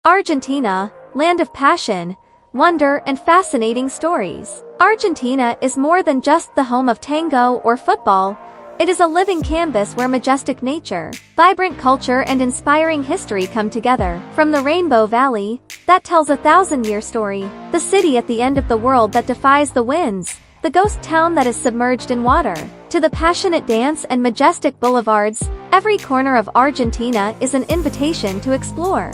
Argentina, land of passion, wonder and fascinating stories. Argentina is more than just the home of tango or football. It is a living canvas where majestic nature, vibrant culture and inspiring history come together. From the Rainbow Valley, that tells a thousand-year story, the city at the end of the world that defies the winds, the ghost town that is submerged in water, to the passionate dance and majestic boulevards, every corner of Argentina is an invitation to explore.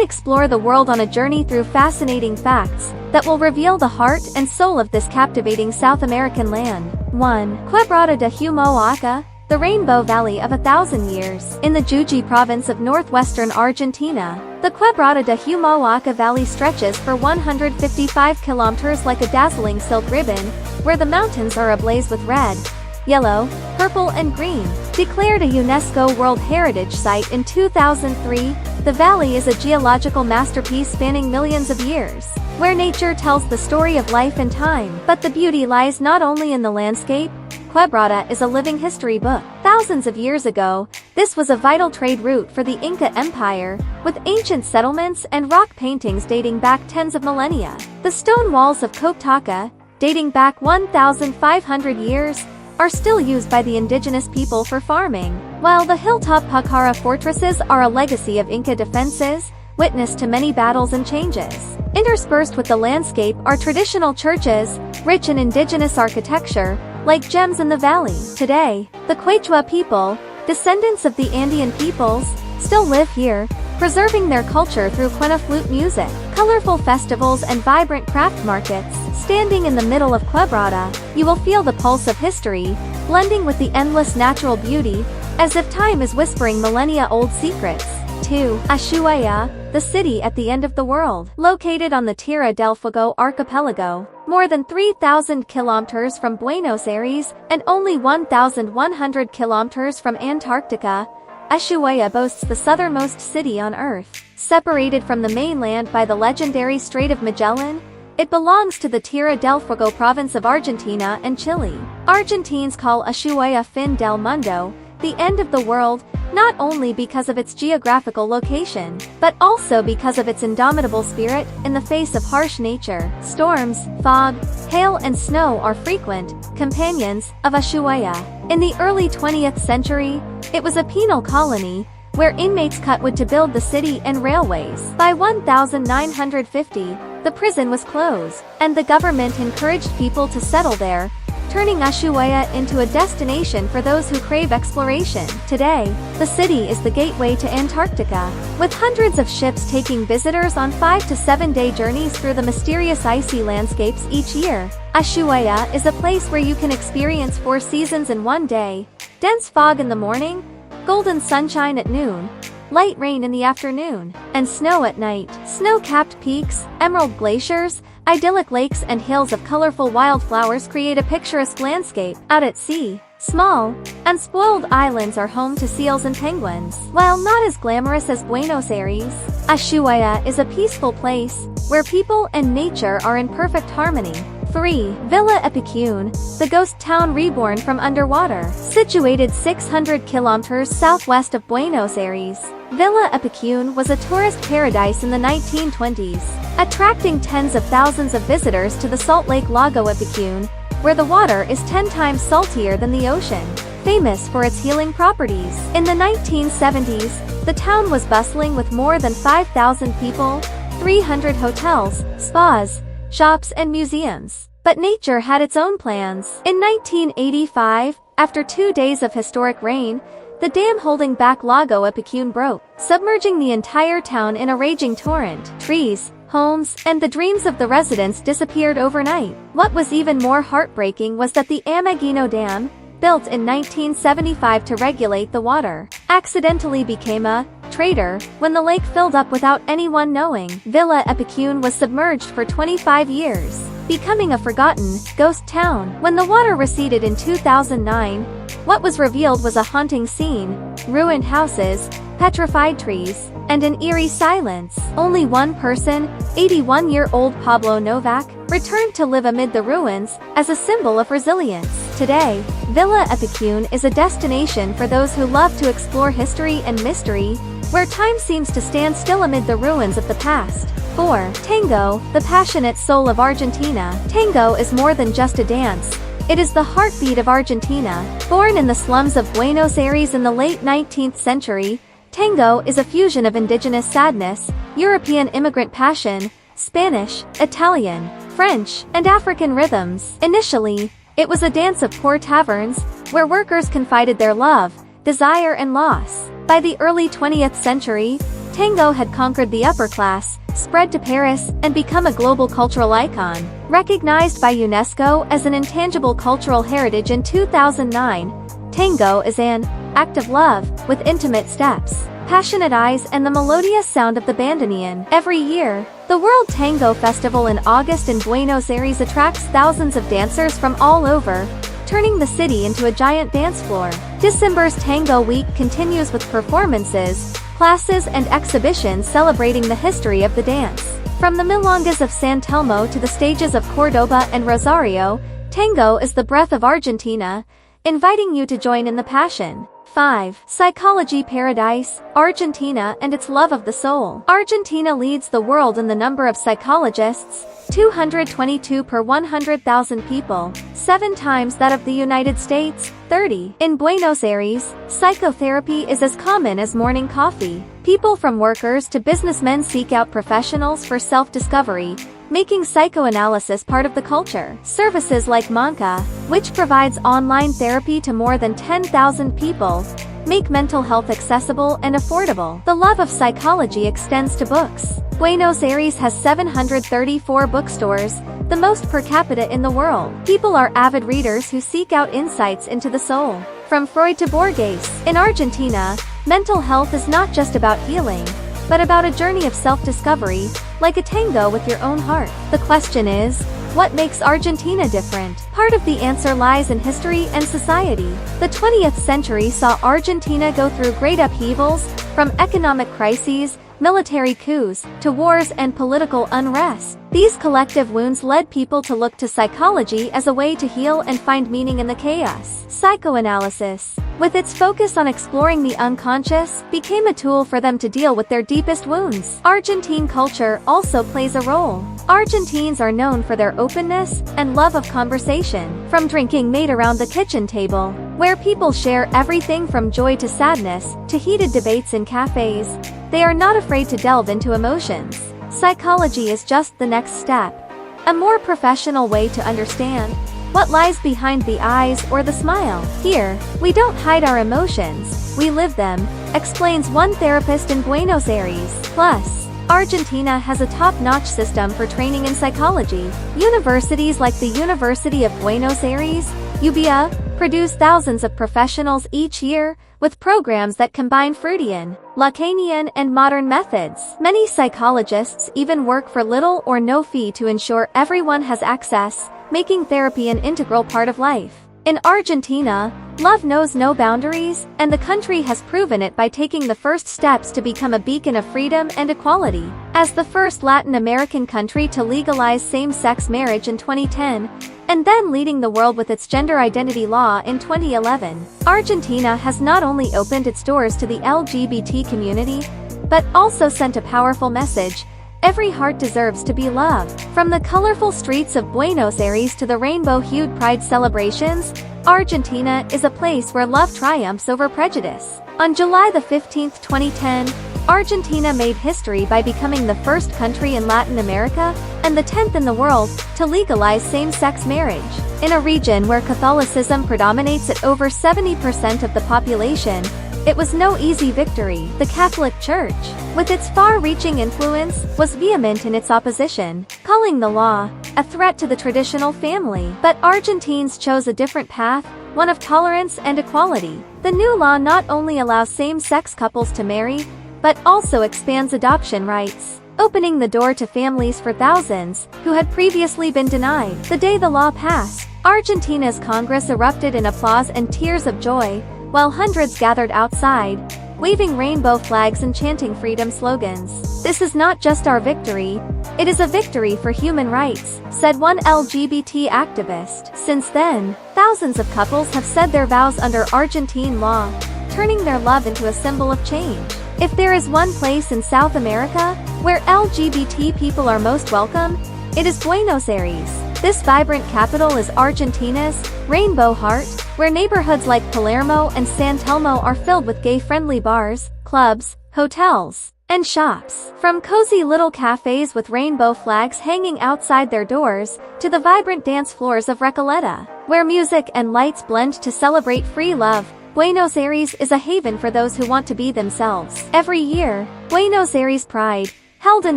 Explore the world on a journey through fascinating facts that will reveal the heart and soul of this captivating South American land. 1. Quebrada de Humahuaca, the Rainbow Valley of 1,000 Years. In the Jujuy province of northwestern Argentina, the Quebrada de Humahuaca Valley stretches for 155 kilometers like a dazzling silk ribbon, where the mountains are ablaze with red, yellow, purple and green. Declared a UNESCO World Heritage Site in 2003, the valley is a geological masterpiece spanning millions of years, where nature tells the story of life and time. But the beauty lies not only in the landscape. Quebrada is a living history book. Thousands of years ago, this was a vital trade route for the Inca Empire, with ancient settlements and rock paintings dating back tens of millennia. The stone walls of Coptaca, dating back 1,500 years, are still used by the indigenous people for farming, while the hilltop Pacara fortresses are a legacy of Inca defenses, witness to many battles and changes. Interspersed with the landscape are traditional churches, rich in indigenous architecture, like gems in the valley. Today, the Quechua people, descendants of the Andean peoples, still live here, preserving their culture through quena flute music, colorful festivals and vibrant craft markets. Standing in the middle of Quebrada, you will feel the pulse of history, blending with the endless natural beauty, as if time is whispering millennia-old secrets. 2. Ushuaia, the city at the end of the world. Located on the Tierra del Fuego archipelago, more than 3,000 kilometers from Buenos Aires and only 1,100 kilometers from Antarctica, Ushuaia boasts the southernmost city on Earth. Separated from the mainland by the legendary Strait of Magellan, it belongs to the Tierra del Fuego province of Argentina and Chile. Argentines call Ushuaia Fin del Mundo, the end of the world, not only because of its geographical location, but also because of its indomitable spirit in the face of harsh nature. Storms, fog, hail and snow are frequent companions of Ushuaia. In the early 20th century, it was a penal colony, where inmates cut wood to build the city and railways. By 1950, the prison was closed, and the government encouraged people to settle there, turning Ushuaia into a destination for those who crave exploration. Today, the city is the gateway to Antarctica, with hundreds of ships taking visitors on 5 to 7 day journeys through the mysterious icy landscapes each year. Ushuaia is a place where you can experience 4 seasons in one day: dense fog in the morning, golden sunshine at noon, light rain in the afternoon, and snow at night. Snow-capped peaks, emerald glaciers, idyllic lakes and hills of colorful wildflowers create a picturesque landscape. Out at sea, small, unspoiled islands are home to seals and penguins. While not as glamorous as Buenos Aires, Ushuaia is a peaceful place, where people and nature are in perfect harmony. 3. Villa Epicune, the ghost town reborn from underwater. Situated 600 kilometers southwest of Buenos Aires, Villa Epicune was a tourist paradise in the 1920s, attracting tens of thousands of visitors to the salt lake Lago Epicune, where the water is 10 times saltier than the ocean. Famous for its healing properties. In the 1970s, the town was bustling with more than 5,000 people, 300 hotels, spas, shops and museums. But nature had its own plans. In 1985, after 2 days of historic rain, the dam holding back Lago Epicune broke, submerging the entire town in a raging torrent. Trees, homes, and the dreams of the residents disappeared overnight. What was even more heartbreaking was that the Ameghino Dam, built in 1975 to regulate the water, accidentally became a traitor when the lake filled up without anyone knowing. Villa Epicune was submerged for 25 years, becoming a forgotten, ghost town. When the water receded in 2009, what was revealed was a haunting scene: ruined houses, petrified trees, and an eerie silence. Only one person, 81-year-old Pablo Novak, returned to live amid the ruins, as a symbol of resilience. Today, Villa Epicune is a destination for those who love to explore history and mystery, where time seems to stand still amid the ruins of the past. 4. Tango, the passionate soul of Argentina. Tango is more than just a dance. It is the heartbeat of Argentina. Born in the slums of Buenos Aires in the late 19th century, tango is a fusion of indigenous sadness, European immigrant passion, Spanish, Italian, French, and African rhythms. Initially, it was a dance of poor taverns, where workers confided their love, desire and loss. By the early 20th century, tango had conquered the upper class, spread to Paris, and become a global cultural icon. Recognized by UNESCO as an intangible cultural heritage in 2009, tango is an act of love, with intimate steps, passionate eyes and the melodious sound of the bandoneon. Every year, the World Tango Festival in August in Buenos Aires attracts thousands of dancers from all over, turning the city into a giant dance floor. December's Tango Week continues with performances, classes and exhibitions celebrating the history of the dance. From the milongas of San Telmo to the stages of Cordoba and Rosario, tango is the breath of Argentina, inviting you to join in the passion. 5. Psychology paradise, Argentina and its love of the soul. Argentina leads the world in the number of psychologists, 222 per 100,000 people, 7 times that of the United States, 30. In Buenos Aires, psychotherapy is as common as morning coffee. People from workers to businessmen seek out professionals for self-discovery, making psychoanalysis part of the culture. Services like Manca, which provides online therapy to more than 10,000 people, make mental health accessible and affordable. The love of psychology extends to books. Buenos Aires has 734 bookstores, the most per capita in the world. People are avid readers who seek out insights into the soul. From Freud to Borges. In Argentina, mental health is not just about healing, but about a journey of self-discovery, like a tango with your own heart. The question is, what makes Argentina different? Part of the answer lies in history and society. The 20th century saw Argentina go through great upheavals, from economic crises, military coups, to wars and political unrest. These collective wounds led people to look to psychology as a way to heal and find meaning in the chaos. Psychoanalysis, with its focus on exploring the unconscious, became a tool for them to deal with their deepest wounds. Argentine culture also plays a role. Argentines are known for their openness and love of conversation, from drinking made around the kitchen table, where people share everything from joy to sadness, to heated debates in cafes. They are not afraid to delve into emotions. Psychology is just the next step, a more professional way to understand what lies behind the eyes or the smile. Here, we don't hide our emotions, we live them, explains one therapist in Buenos Aires. Plus, Argentina has a top-notch system for training in psychology. Universities like the University of Buenos Aires, UBA, produce thousands of professionals each year, with programs that combine Freudian, Lacanian and modern methods. Many psychologists even work for little or no fee to ensure everyone has access, making therapy an integral part of life. In Argentina, love knows no boundaries, and the country has proven it by taking the first steps to become a beacon of freedom and equality. As the first Latin American country to legalize same-sex marriage in 2010, and then leading the world with its gender identity law in 2011, Argentina has not only opened its doors to the LGBT community, but also sent a powerful message: every heart deserves to be loved. From the colorful streets of Buenos Aires to the rainbow-hued pride celebrations, Argentina is a place where love triumphs over prejudice. On July 15, 2010, Argentina made history by becoming the first country in Latin America, and the 10th in the world, to legalize same-sex marriage. In a region where Catholicism predominates at over 70% of the population, it was no easy victory. The Catholic Church, with its far-reaching influence, was vehement in its opposition, calling the law a threat to the traditional family. But Argentines chose a different path, one of tolerance and equality. The new law not only allows same-sex couples to marry, but also expands adoption rights, opening the door to families for thousands who had previously been denied. The day the law passed, Argentina's Congress erupted in applause and tears of joy, while hundreds gathered outside, waving rainbow flags and chanting freedom slogans. "This is not just our victory, it is a victory for human rights," said one LGBT activist. Since then, thousands of couples have said their vows under Argentine law, turning their love into a symbol of change. If there is one place in South America where LGBT people are most welcome, it is Buenos Aires. This vibrant capital is Argentina's Rainbow Heart, where neighborhoods like Palermo and San Telmo are filled with gay-friendly bars, clubs, hotels, and shops. From cozy little cafes with rainbow flags hanging outside their doors, to the vibrant dance floors of Recoleta, where music and lights blend to celebrate free love, Buenos Aires is a haven for those who want to be themselves. Every year, Buenos Aires Pride, held in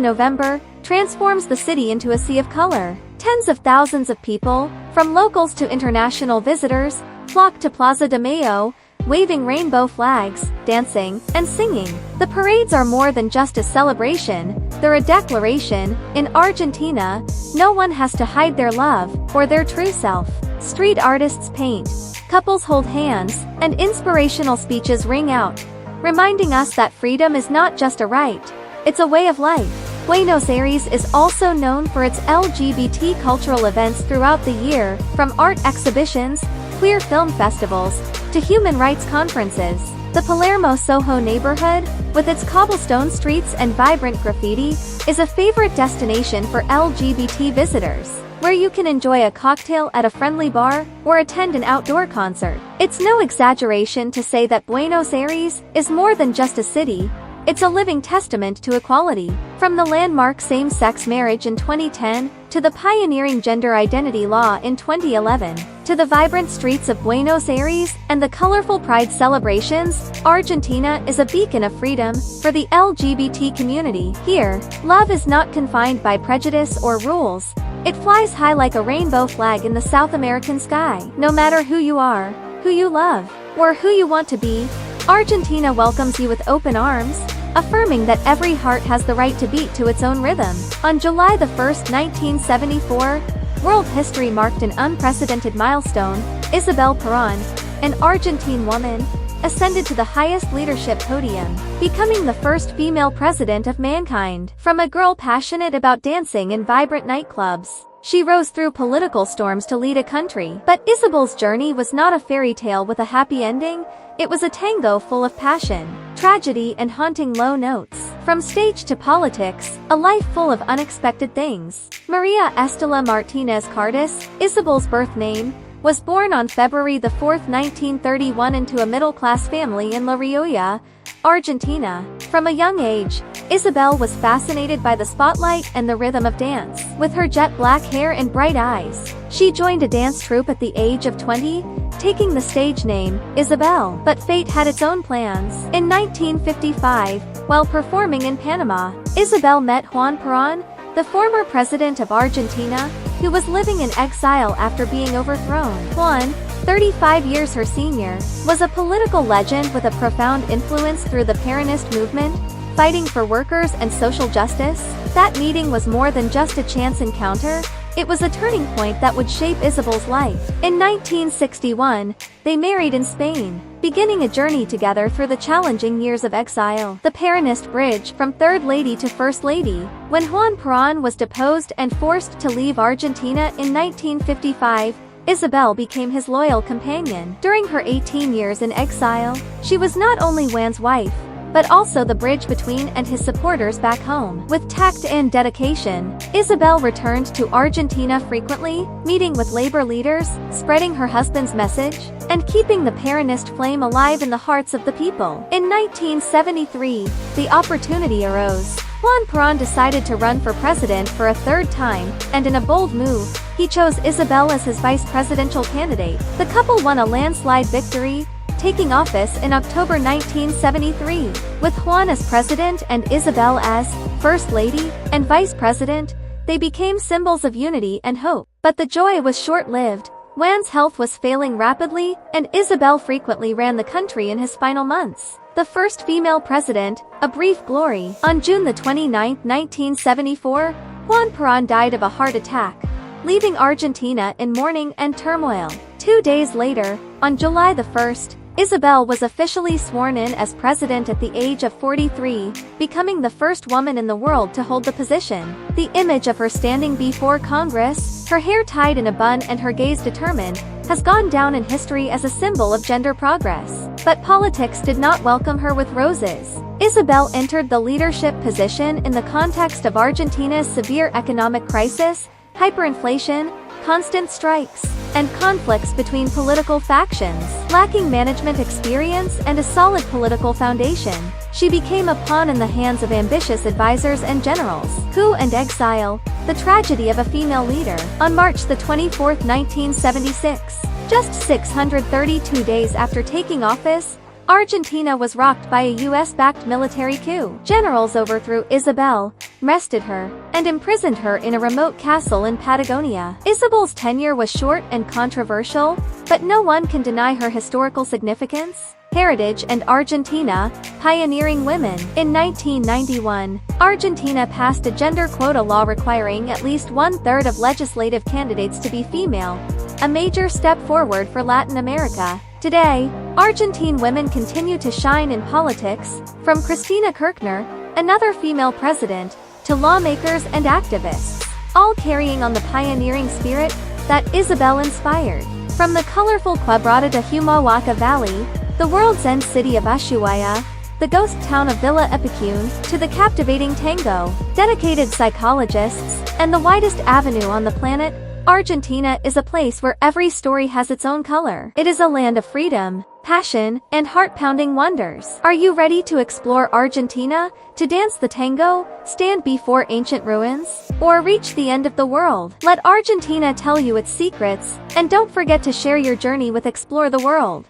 November, transforms the city into a sea of color. Tens of thousands of people, from locals to international visitors, flock to Plaza de Mayo, waving rainbow flags, dancing, and singing. The parades are more than just a celebration, they're a declaration. In Argentina, no one has to hide their love, or their true self. Street artists paint, couples hold hands, and inspirational speeches ring out, reminding us that freedom is not just a right, it's a way of life. Buenos Aires is also known for its LGBT cultural events throughout the year, from art exhibitions, queer film festivals, to human rights conferences. The Palermo Soho neighborhood, with its cobblestone streets and vibrant graffiti, is a favorite destination for LGBT visitors, where you can enjoy a cocktail at a friendly bar or attend an outdoor concert. It's no exaggeration to say that Buenos Aires is more than just a city. It's a living testament to equality. From the landmark same-sex marriage in 2010, to the pioneering gender identity law in 2011, to the vibrant streets of Buenos Aires and the colorful pride celebrations, Argentina is a beacon of freedom for the LGBT community. Here, love is not confined by prejudice or rules. It flies high like a rainbow flag in the South American sky. No matter who you are, who you love, or who you want to be, Argentina welcomes you with open arms, affirming that every heart has the right to beat to its own rhythm. On July 1, 1974, world history marked an unprecedented milestone. Isabel Perón, an Argentine woman, ascended to the highest leadership podium, becoming the first female president of mankind. From a girl passionate about dancing in vibrant nightclubs, she rose through political storms to lead a country. But Isabel's journey was not a fairy tale with a happy ending. It was a tango full of passion, tragedy, and haunting low notes. From stage to politics, a life full of unexpected things. Maria Estela Martinez Cardis, Isabel's birth name, was born on February 4, 1931 into a middle-class family in La Rioja, Argentina. From a young age, Isabel was fascinated by the spotlight and the rhythm of dance. With her jet black hair and bright eyes, she joined a dance troupe at the age of 20, taking the stage name Isabel. But fate had its own plans. In 1955, while performing in Panama, Isabel met Juan Perón, the former president of Argentina, who was living in exile after being overthrown. Juan, 35 years her senior, was a political legend with a profound influence through the Peronist movement, fighting for workers and social justice. That meeting was more than just a chance encounter. It was a turning point that would shape Isabel's life. In 1961, they married in Spain, beginning a journey together through the challenging years of exile. The Peronist bridge from Third Lady to First Lady. When Juan Perón was deposed and forced to leave Argentina in 1955, Isabel became his loyal companion. During her 18 years in exile, she was not only Juan's wife, but also the bridge between and his supporters back home. With tact and dedication, Isabel returned to Argentina frequently, meeting with labor leaders, spreading her husband's message, and keeping the Peronist flame alive in the hearts of the people. In 1973, the opportunity arose. Juan Perón decided to run for president for a third time, and in a bold move, he chose Isabel as his vice presidential candidate. The couple won a landslide victory, taking office in October 1973. With Juan as president and Isabel as First Lady and Vice President, they became symbols of unity and hope. But the joy was short-lived. Juan's health was failing rapidly, and Isabel frequently ran the country in his final months. The first female president, a brief glory. On June 29, 1974, Juan Perón died of a heart attack, leaving Argentina in mourning and turmoil. 2 days later, on July 1, Isabel was officially sworn in as president at the age of 43, becoming the first woman in the world to hold the position. The image of her standing before Congress, her hair tied in a bun and her gaze determined, has gone down in history as a symbol of gender progress. But politics did not welcome her with roses. Isabel entered the leadership position in the context of Argentina's severe economic crisis, hyperinflation, constant strikes, and conflicts between political factions. Lacking management experience and a solid political foundation, she became a pawn in the hands of ambitious advisors and generals. Coup and exile, the tragedy of a female leader. On March 24, 1976, just 632 days after taking office, Argentina was rocked by a US-backed military coup. Generals overthrew Isabel, arrested her, and imprisoned her in a remote castle in Patagonia. Isabel's tenure was short and controversial, but no one can deny her historical significance, heritage, and Argentina, pioneering women. In 1991, Argentina passed a gender quota law requiring at least 1/3 of legislative candidates to be female, a major step forward for Latin America. Today, Argentine women continue to shine in politics, from Cristina Kirchner, another female president, to lawmakers and activists, all carrying on the pioneering spirit that Isabel inspired. From the colorful Quebrada de Humahuaca Valley, the world's end city of Ushuaia, the ghost town of Villa Epicune, to the captivating tango, dedicated psychologists, and the widest avenue on the planet, Argentina is a place where every story has its own color. It is a land of freedom, passion, and heart-pounding wonders. Are you ready to explore Argentina, to dance the tango, stand before ancient ruins, or reach the end of the world? Let Argentina tell you its secrets, and don't forget to share your journey with Explore the World.